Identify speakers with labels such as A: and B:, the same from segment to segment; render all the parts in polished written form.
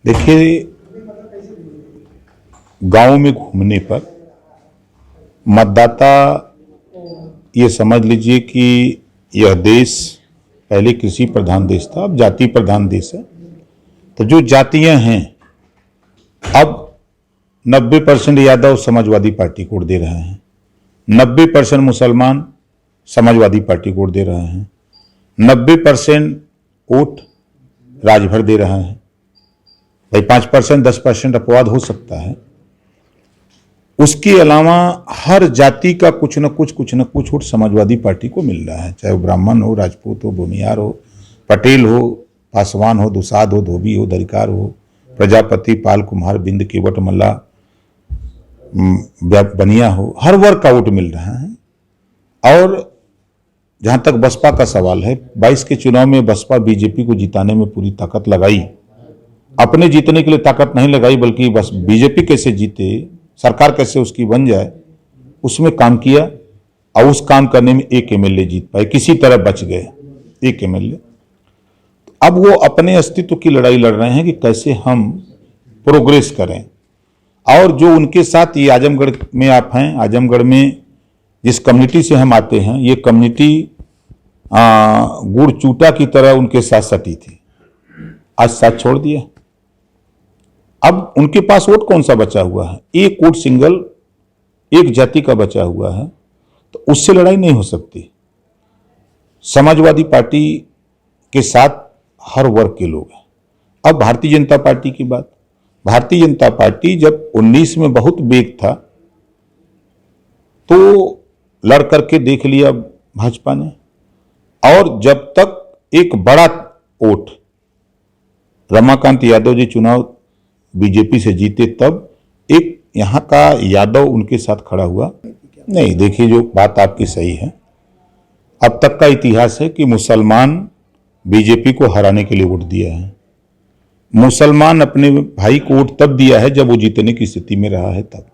A: देखिए, गांव में घूमने पर मतदाता ये समझ लीजिए कि यह देश पहले कृषि प्रधान देश था, अब जाति प्रधान देश है। तो जो जातियां हैं, अब 90% यादव समाजवादी पार्टी को वोट दे रहे हैं, 90% मुसलमान समाजवादी पार्टी को वोट दे रहे हैं, 90% वोट राजभर दे रहे हैं। भाई 5% 10% अपवाद हो सकता है। उसके अलावा हर जाति का कुछ न कुछ वोट समाजवादी पार्टी को मिल रहा है, चाहे वो ब्राह्मण हो, राजपूत हो, भूमियार हो, पटेल हो, पासवान हो, दुसाध हो, धोबी हो, दरिकार हो, प्रजापति, पाल, कुम्हार, बिंद, केवट, मल्ला, बनिया हो, हर वर्ग का वोट मिल रहा है। और जहां तक बसपा का सवाल है, 22 के चुनाव में बसपा बीजेपी को जिताने में पूरी ताकत लगाई, अपने जीतने के लिए ताकत नहीं लगाई, बल्कि बस बीजेपी कैसे जीते, सरकार कैसे उसकी बन जाए, उसमें काम किया। और उस काम करने में एक एमएलए जीत पाए, किसी तरह बच गए एक एमएलए। अब वो अपने अस्तित्व की लड़ाई लड़ रहे हैं कि कैसे हम प्रोग्रेस करें। और जो उनके साथ ये आजमगढ़ में आप हैं, आजमगढ़ में जिस कम्युनिटी से हम आते हैं, ये कम्युनिटी गुड़ चूटा की तरह उनके साथ सटी थी, आज साथ छोड़ दिया। अब उनके पास वोट कौन सा बचा हुआ है? एक वोट सिंगल एक जाति का बचा हुआ है, तो उससे लड़ाई नहीं हो सकती। समाजवादी पार्टी के साथ हर वर्ग के लोग हैं। अब भारतीय जनता पार्टी की बात, भारतीय जनता पार्टी जब 19 में बहुत वेग था तो लड़ करके देख लिया भाजपा ने, और जब तक एक बड़ा वोट रमाकांत यादव जी चुनाव बीजेपी से जीते, तब एक यहां का यादव उनके साथ खड़ा हुआ नहीं। देखिए, जो बात आपकी सही है, अब तक का इतिहास है कि मुसलमान बीजेपी को हराने के लिए वोट दिया है। मुसलमान अपने भाई को वोट तब दिया है जब वो जीतने की स्थिति में रहा है। तब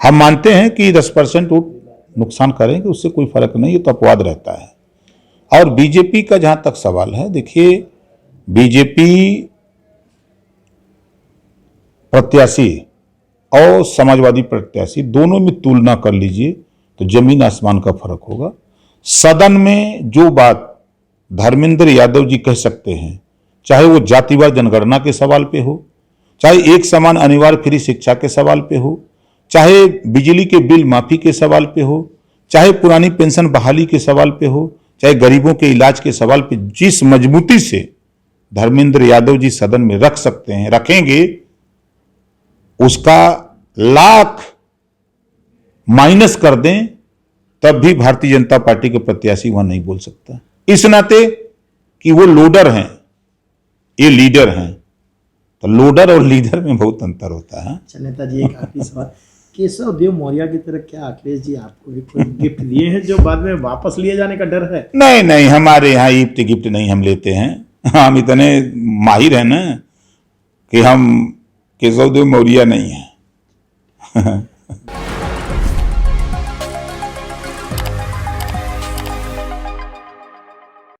A: हम मानते हैं कि 10% वोट नुकसान करेंगे, उससे कोई फर्क नहीं, ये तो अपवाद रहता है। और बीजेपी का जहां तक सवाल है, देखिए, बीजेपी प्रत्याशी और समाजवादी प्रत्याशी दोनों में तुलना कर लीजिए तो जमीन आसमान का फर्क होगा। सदन में जो बात धर्मेंद्र यादव जी कह सकते हैं, चाहे वो जातिवार जनगणना के सवाल पे हो, चाहे एक समान अनिवार्य फ्री शिक्षा के सवाल पे हो, चाहे बिजली के बिल माफी के सवाल पे हो, चाहे पुरानी पेंशन बहाली के सवाल पे हो, चाहे गरीबों के इलाज के सवाल पे, जिस मजबूती से धर्मेंद्र यादव जी सदन में रख सकते हैं, रखेंगे, उसका लाख माइनस कर दें तब भी भारतीय जनता पार्टी के प्रत्याशी वहां नहीं बोल सकता, इस नाते कि वो लोडर हैं, ये लीडर हैं। तो लोडर और लीडर में बहुत अंतर होता है।
B: अच्छा नेताजी, एक आखिरी सवाल, केशव देव मौर्य की तरह क्या अखिलेश जी आपको भी कोई गिफ्ट दिए हैं जो बाद में वापस लिए जाने का डर है?
A: नहीं नहीं, हमारे यहाँ गिफ्ट नहीं हम लेते हैं। हम इतने माहिर हैं ना कि हम केशव देव मौर्य नहीं है।